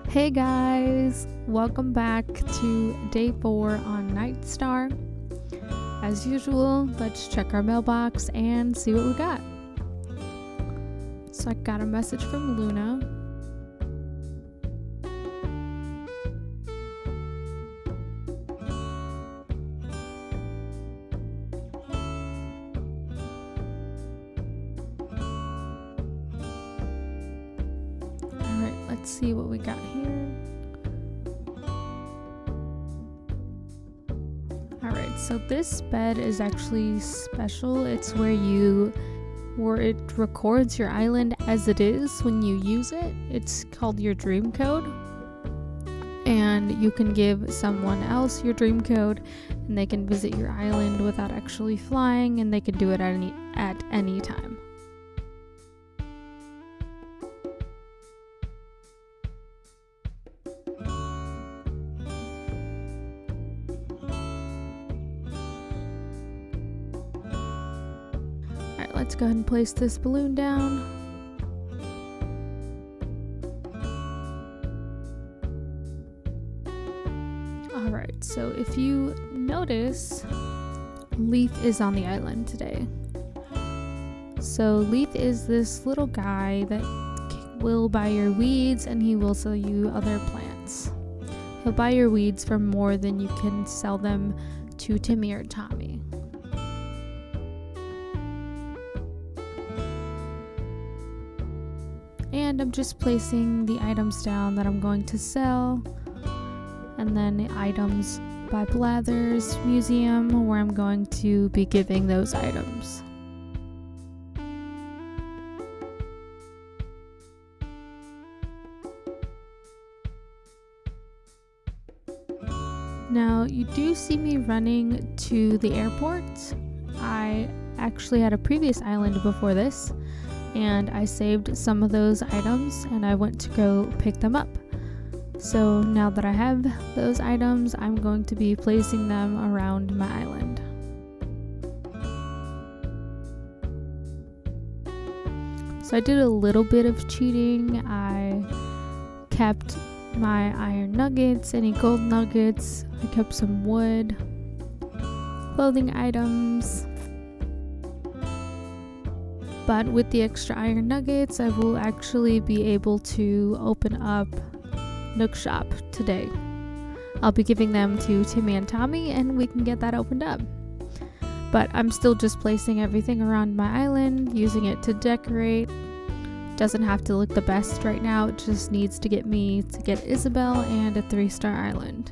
Hey guys, welcome back to day 4 on NightStar. As usual, let's check our mailbox and see what we got. So I got a message from Luna. Alright, let's see what we got here. Alright, so this bed is actually special. It's where it records your island as it is when you use it. It's called your dream code. And you can give someone else your dream code and they can visit your island without actually flying, and they can do it at any time. Alright, let's go ahead and place this balloon down. Alright, so if you notice, Leaf is on the island today. So Leaf is this little guy that will buy your weeds and he will sell you other plants. He'll buy your weeds for more than you can sell them to Timmy or Tommy. And I'm just placing the items down that I'm going to sell, and then the items by Blather's Museum where I'm going to be giving those items. Now you do see me running to the airport. I actually had a previous island before this, and I saved some of those items and I went to go pick them up. So now that I have those items, I'm going to be placing them around my island. So I did a little bit of cheating. I kept my iron nuggets, any gold nuggets. I kept some wood, clothing items. But with the extra iron nuggets, I will actually be able to open up Nook Shop today. I'll be giving them to Timmy and Tommy and we can get that opened up. But I'm still just placing everything around my island, using it to decorate. Doesn't have to look the best right now, it just needs to get me to get Isabel and a 3-star island.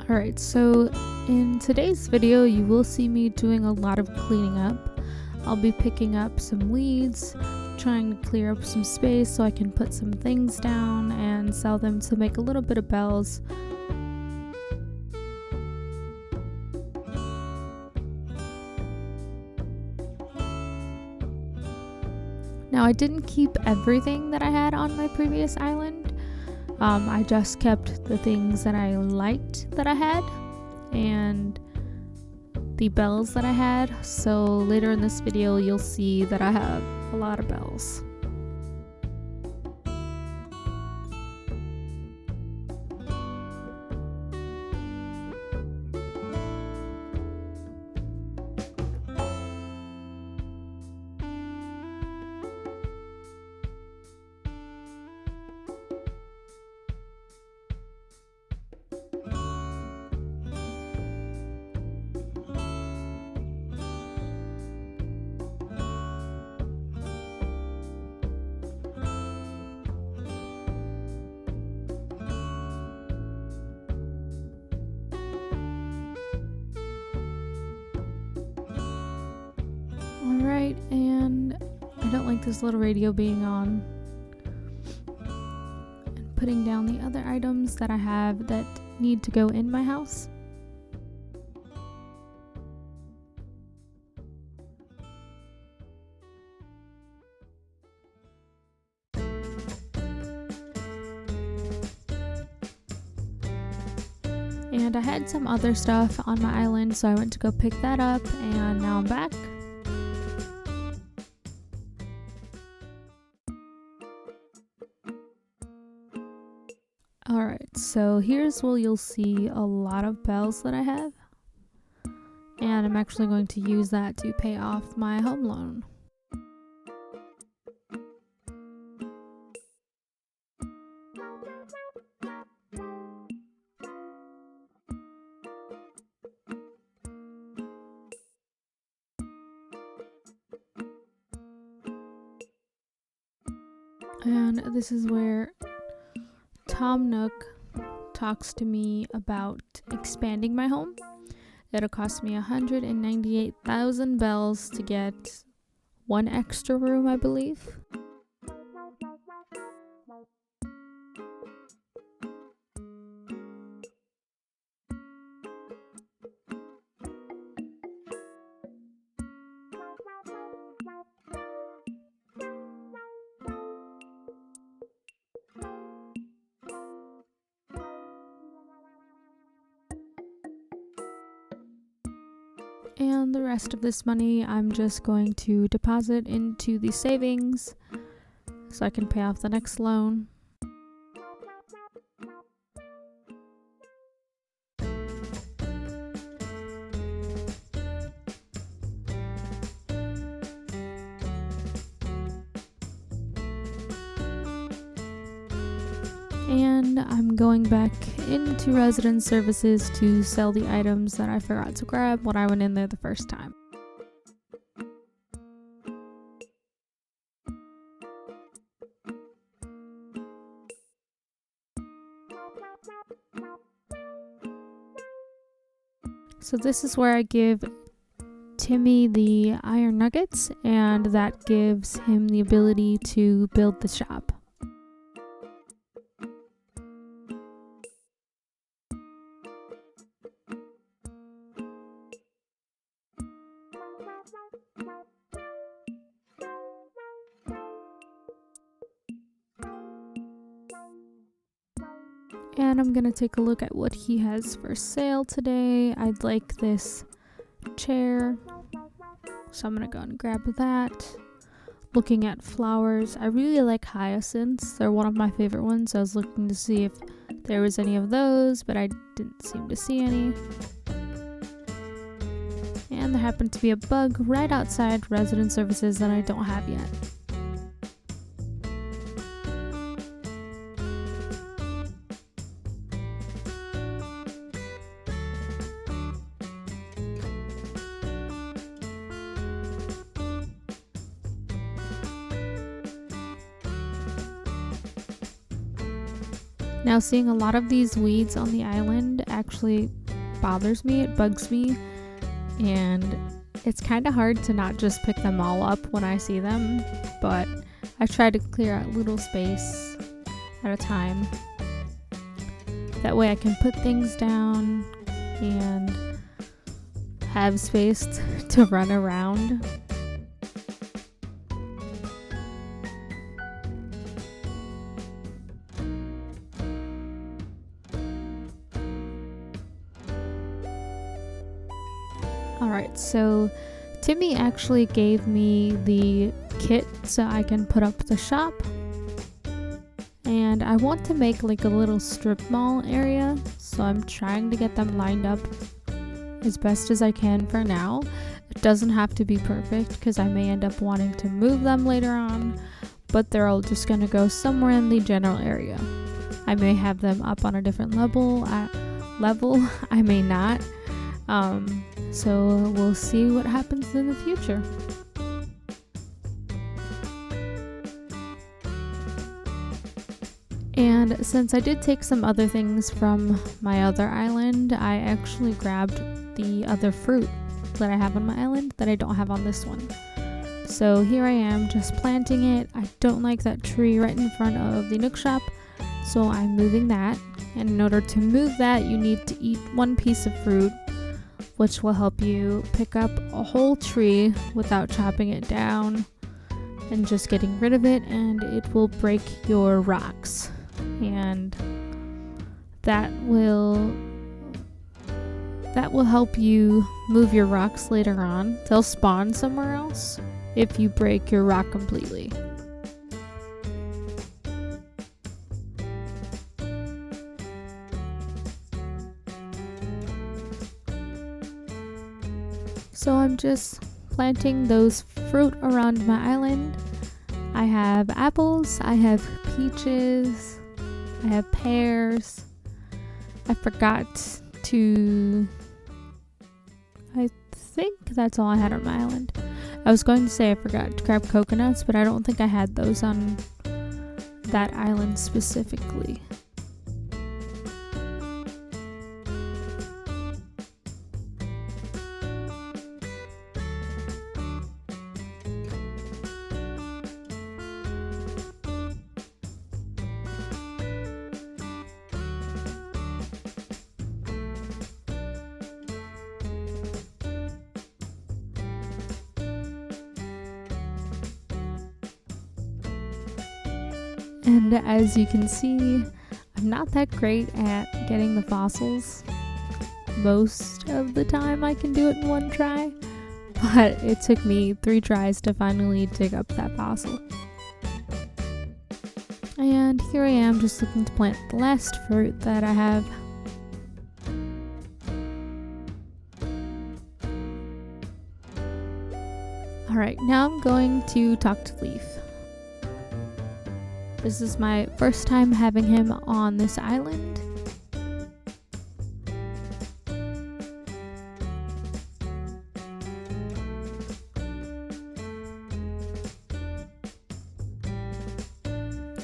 Alright, so in today's video you will see me doing a lot of cleaning up. I'll be picking up some weeds, trying to clear up some space so I can put some things down and sell them to make a little bit of bells. Now I didn't keep everything that I had on my previous island. I just kept the things that I liked that I had and the bells that I had. So later in this video you'll see that I have a lot of bells. Alright, and I don't like this little radio being on. And putting down the other items that I have that need to go in my house. And I had some other stuff on my island, so I went to go pick that up, and now I'm back. Alright, so here's where you'll see a lot of bells that I have. And I'm actually going to use that to pay off my home loan. And this is where Tom Nook talks to me about expanding my home. It'll cost me 198,000 bells to get one extra room, I believe. And the rest of this money I'm just going to deposit into the savings so I can pay off the next loan. And I'm going back into resident services to sell the items that I forgot to grab when I went in there the first time. So this is where I give Timmy the iron nuggets, and that gives him the ability to build the shop. And I'm gonna take a look at what he has for sale today. I'd like this chair, so I'm gonna go and grab that. Looking at flowers, I really like hyacinths. They're one of my favorite ones, so I was looking to see if there was any of those, but I didn't seem to see any. And there happened to be a bug right outside resident services that I don't have yet. Now, seeing a lot of these weeds on the island actually bothers me, it bugs me, and it's kind of hard to not just pick them all up when I see them, but I try to clear out little space at a time. That way I can put things down and have space to run around. Alright, so Timmy actually gave me the kit so I can put up the shop. And I want to make like a little strip mall area, so I'm trying to get them lined up as best as I can for now. It doesn't have to be perfect because I may end up wanting to move them later on, but they're all just going to go somewhere in the general area. I may have them up on a different level, I may not. So we'll see what happens in the future. And since I did take some other things from my other island, I actually grabbed the other fruit that I have on my island that I don't have on this one. So here I am just planting it. I don't like that tree right in front of the Nook shop, so so I'm moving that. And in order to move that, you need to eat one piece of fruit, which will help you pick up a whole tree without chopping it down and just getting rid of it, and it will break your rocks. And that will help you move your rocks later on. They'll spawn somewhere else if you break your rock completely. So I'm just planting those fruit around my island. I have apples, I have peaches, I have pears. I think that's all I had on my island. I was going to say I forgot to grab coconuts, but I don't think I had those on that island specifically. And as you can see, I'm not that great at getting the fossils. Most of the time I can do it in one try, but it took me 3 tries to finally dig up that fossil. And here I am just looking to plant the last fruit that I have. Alright, now I'm going to talk to Leaf. This is my first time having him on this island.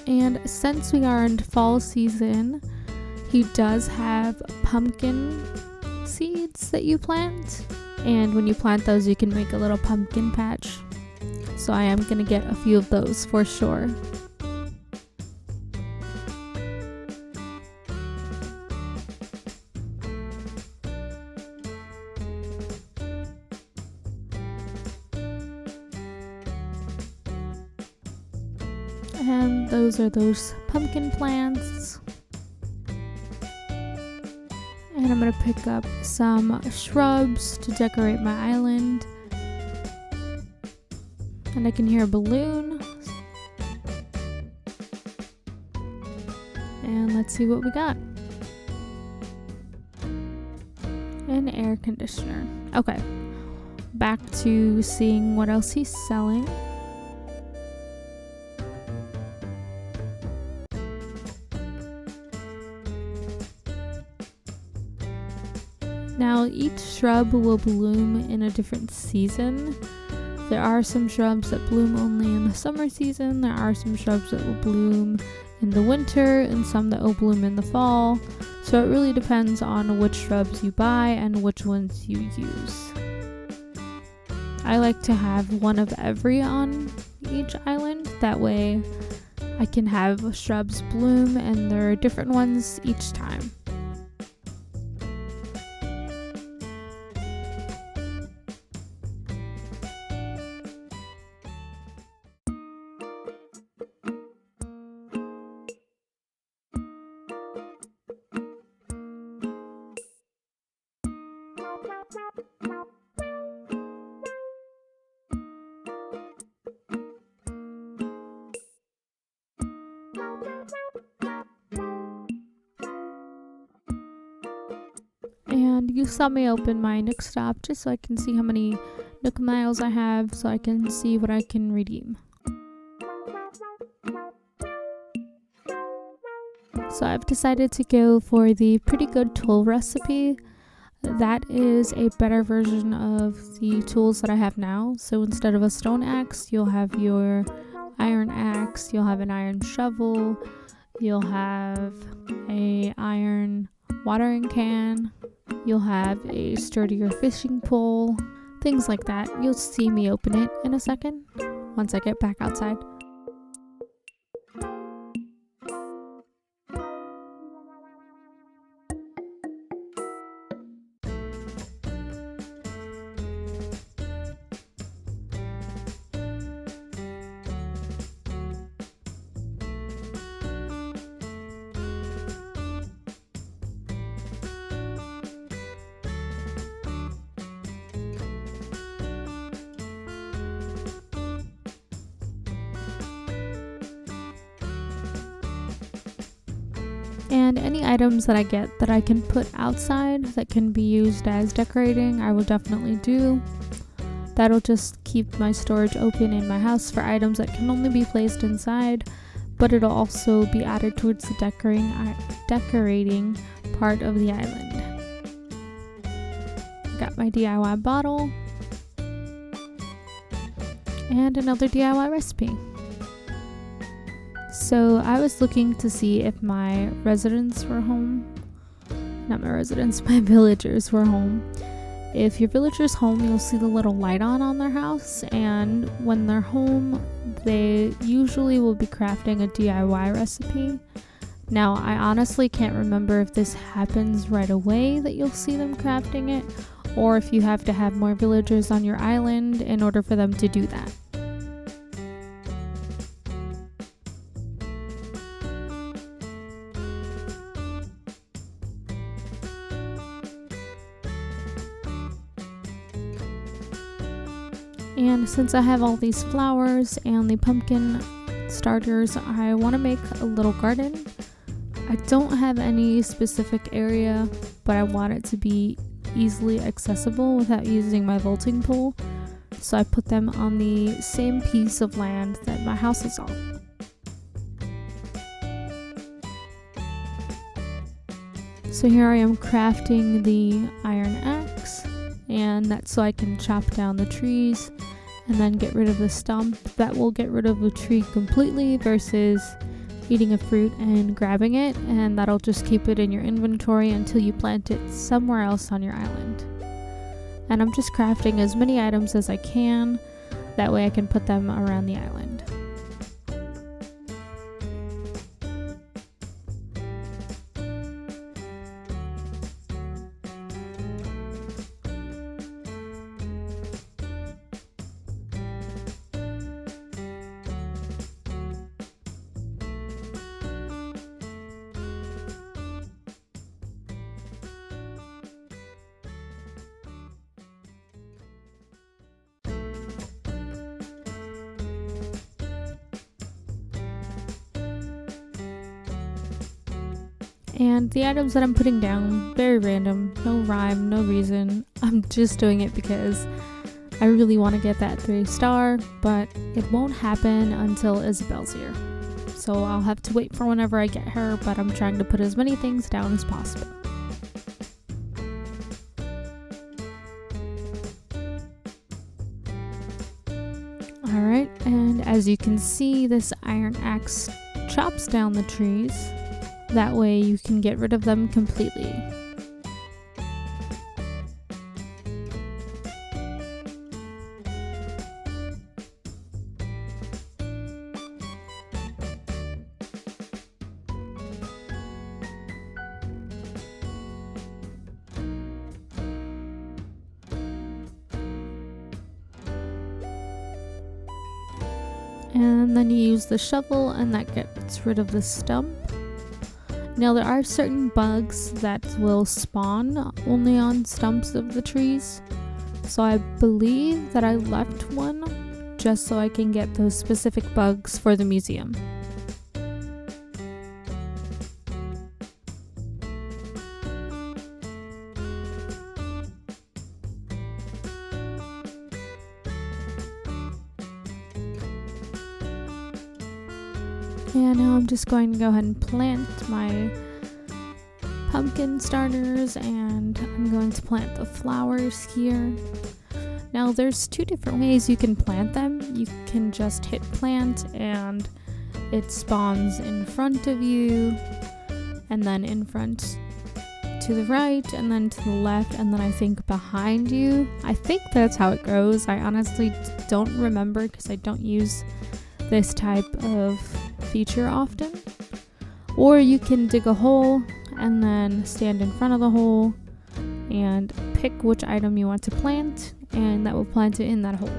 And since we are in fall season, he does have pumpkin seeds that you plant. And when you plant those, you can make a little pumpkin patch. So I am going to get a few of those for sure. And those are those pumpkin plants. And I'm going to pick up some shrubs to decorate my island. And I can hear a balloon. And let's see what we got. An air conditioner. Okay, back to seeing what else he's selling. Now, each shrub will bloom in a different season. There are some shrubs that bloom only in the summer season. There are some shrubs that will bloom in the winter and some that will bloom in the fall. So it really depends on which shrubs you buy and which ones you use. I like to have one of every on each island. That way I can have shrubs bloom and there are different ones each time. And you saw me open my Nook Stop just so I can see how many Nook Miles I have, so I can see what I can redeem. So I've decided to go for the Pretty Good Tool recipe. That is a better version of the tools that I have now. So instead of a stone axe, you'll have your iron axe, you'll have an iron shovel, you'll have a iron watering can, you'll have a sturdier fishing pole, things like that. You'll see me open it in a second once I get back outside. And any items that I get that I can put outside that can be used as decorating, I will definitely do. That'll just keep my storage open in my house for items that can only be placed inside, but it'll also be added towards the decorating part of the island. Got my DIY bottle and another DIY recipe. So I was looking to see if my residents were home. Not my residents, my villagers were home. If your villager's home, you'll see the little light on their house, and when they're home, they usually will be crafting a DIY recipe. Now, I honestly can't remember if this happens right away that you'll see them crafting it, or if you have to have more villagers on your island in order for them to do that. And since I have all these flowers and the pumpkin starters, I want to make a little garden. I don't have any specific area, but I want it to be easily accessible without using my vaulting pole. So I put them on the same piece of land that my house is on. So here I am crafting the iron axe, and that's so I can chop down the trees and then get rid of the stump. That will get rid of the tree completely versus eating a fruit and grabbing it, and that'll just keep it in your inventory until you plant it somewhere else on your island. And I'm just crafting as many items as I can, that way I can put them around the island. And the items that I'm putting down, very random, no rhyme, no reason. I'm just doing it because I really want to get that 3-star, but it won't happen until Isabel's here. So I'll have to wait for whenever I get her, but I'm trying to put as many things down as possible. Alright, and as you can see, this iron axe chops down the trees. That way you can get rid of them completely. And then you use the shovel and that gets rid of the stump. Now there are certain bugs that will spawn only on stumps of the trees, so I believe that I left one just so I can get those specific bugs for the museum. And now I'm just going to go ahead and plant my pumpkin starters, and I'm going to plant the flowers here. Now there's 2 different ways you can plant them. You can just hit plant and it spawns in front of you, and then in front to the right, and then to the left, and then I think behind you. I think that's how it goes. I honestly don't remember because I don't use this type of feature often. Or you can dig a hole and then stand in front of the hole and pick which item you want to plant, and that will plant it in that hole.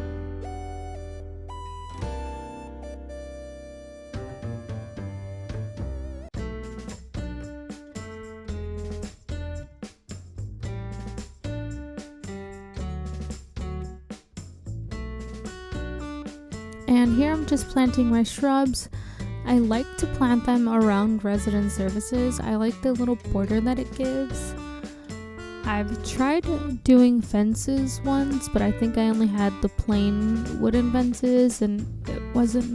And here I'm just planting my shrubs. I like to plant them around resident services. I like the little border that it gives. I've tried doing fences once, but I think I only had the plain wooden fences, and it wasn't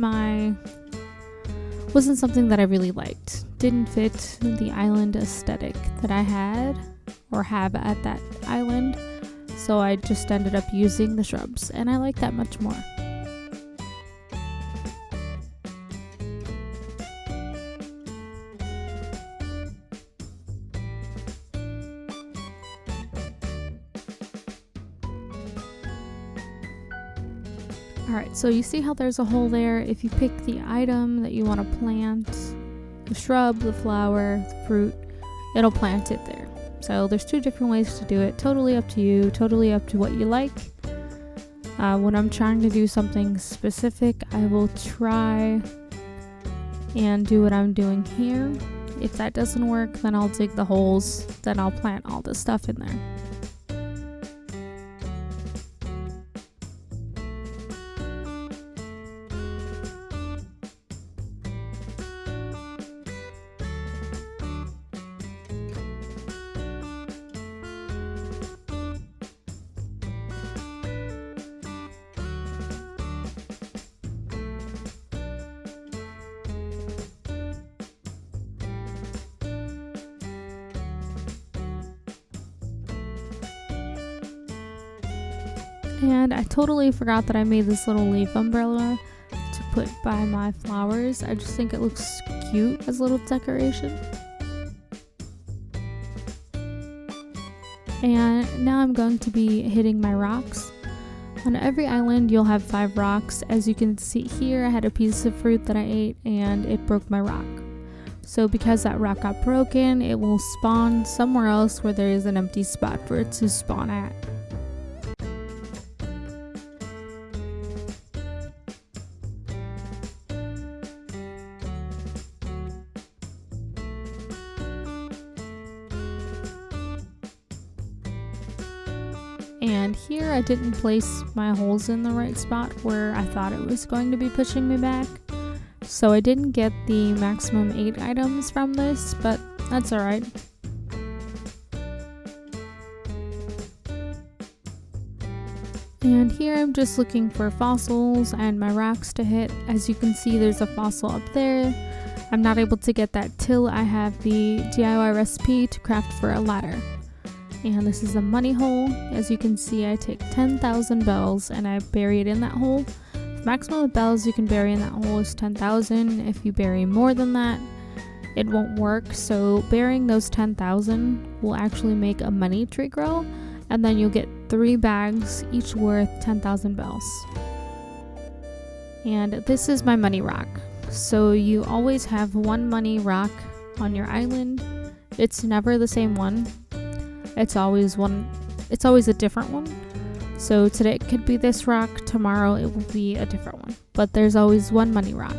something that I really liked. Didn't fit the island aesthetic that I had or have at that island, so I just ended up using the shrubs, and I like that much more. Alright, so you see how there's a hole there? If you pick the item that you want to plant, the shrub, the flower, the fruit, it'll plant it there. So there's 2 different ways to do it. Totally up to you, totally up to what you like. When I'm trying to do something specific, I will try and do what I'm doing here. If that doesn't work, then I'll dig the holes, then I'll plant all the stuff in there. And I totally forgot that I made this little leaf umbrella to put by my flowers. I just think it looks cute as a little decoration. And now I'm going to be hitting my rocks. On every island you'll have 5 rocks. As you can see here, I had a piece of fruit that I ate and it broke my rock. So because that rock got broken, it will spawn somewhere else where there is an empty spot for it to spawn at. And here I didn't place my holes in the right spot where I thought it was going to be pushing me back. So I didn't get the maximum 8 items from this, but that's alright. And here I'm just looking for fossils and my rocks to hit. As you can see, there's a fossil up there. I'm not able to get that till I have the DIY recipe to craft for a ladder. And this is a money hole. As you can see, I take 10,000 bells and I bury it in that hole. The maximum of bells you can bury in that hole is 10,000. If you bury more than that, it won't work. So burying those 10,000 will actually make a money tree grow, and then you'll get 3 bags, each worth 10,000 bells. And this is my money rock. So you always have 1 money rock on your island. It's never the same one. It's always a different one. So today it could be this rock, tomorrow it will be a different one. But there's always 1 money rock.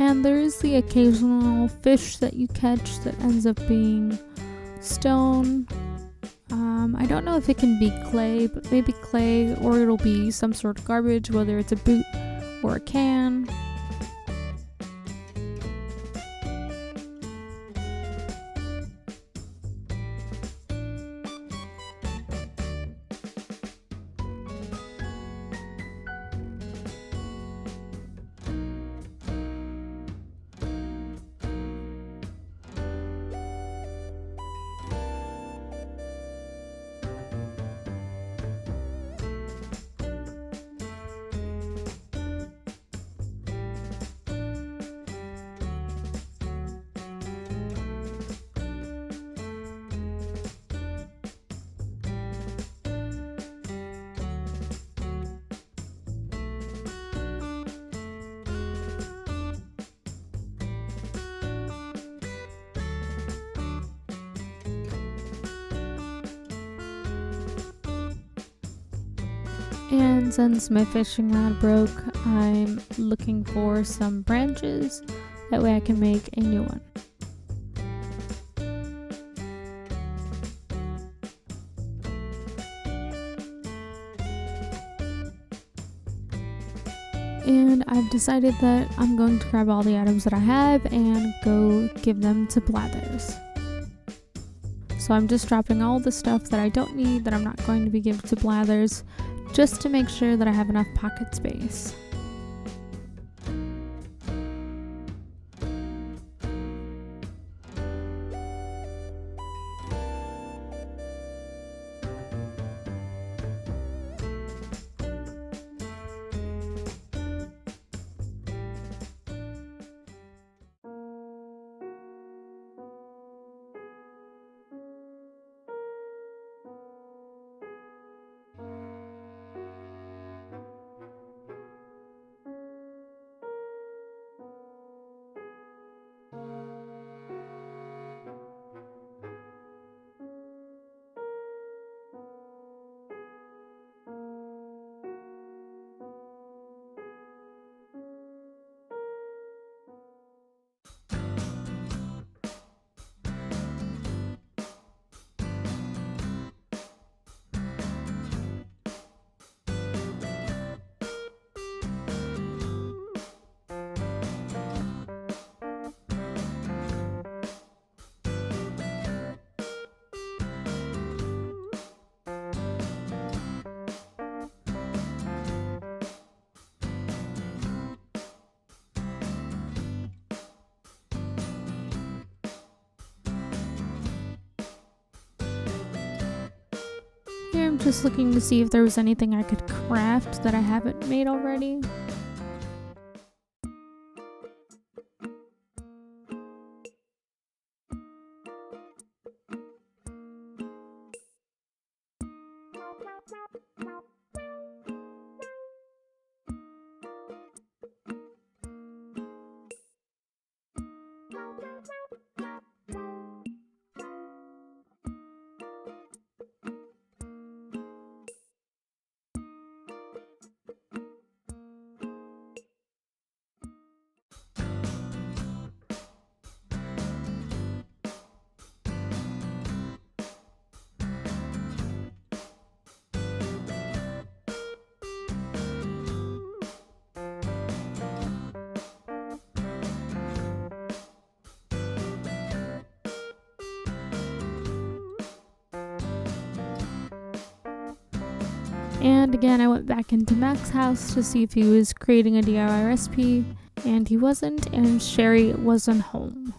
And there is the occasional fish that you catch that ends up being stone. I don't know if it can be clay, but maybe clay, or it'll be some sort of garbage, whether it's a boot or a can. And since my fishing rod broke, I'm looking for some branches. That way I can make a new one. And I've decided that I'm going to grab all the items that I have and go give them to Blathers. So I'm just dropping all the stuff that I don't need, that I'm not going to be giving to Blathers, just to make sure that I have enough pocket space. Here I'm just looking to see if there was anything I could craft that I haven't made already. And again, I went back into Mac's house to see if he was creating a DIY recipe, and he wasn't, and Sherry wasn't home.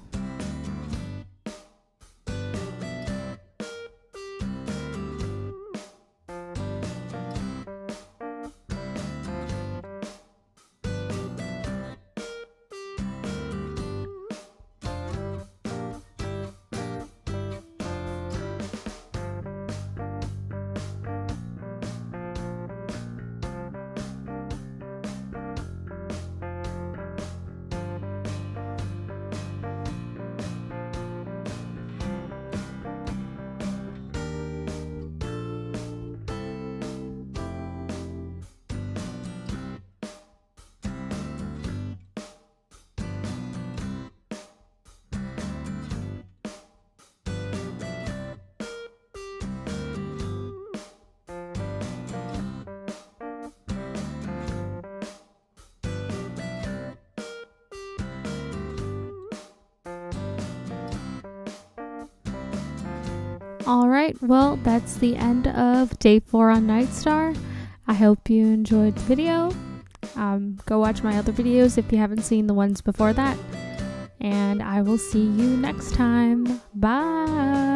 Alright, well, that's the end of day 4 on NightStar. I hope you enjoyed the video. Go watch my other videos if you haven't seen the ones before that. And I will see you next time. Bye!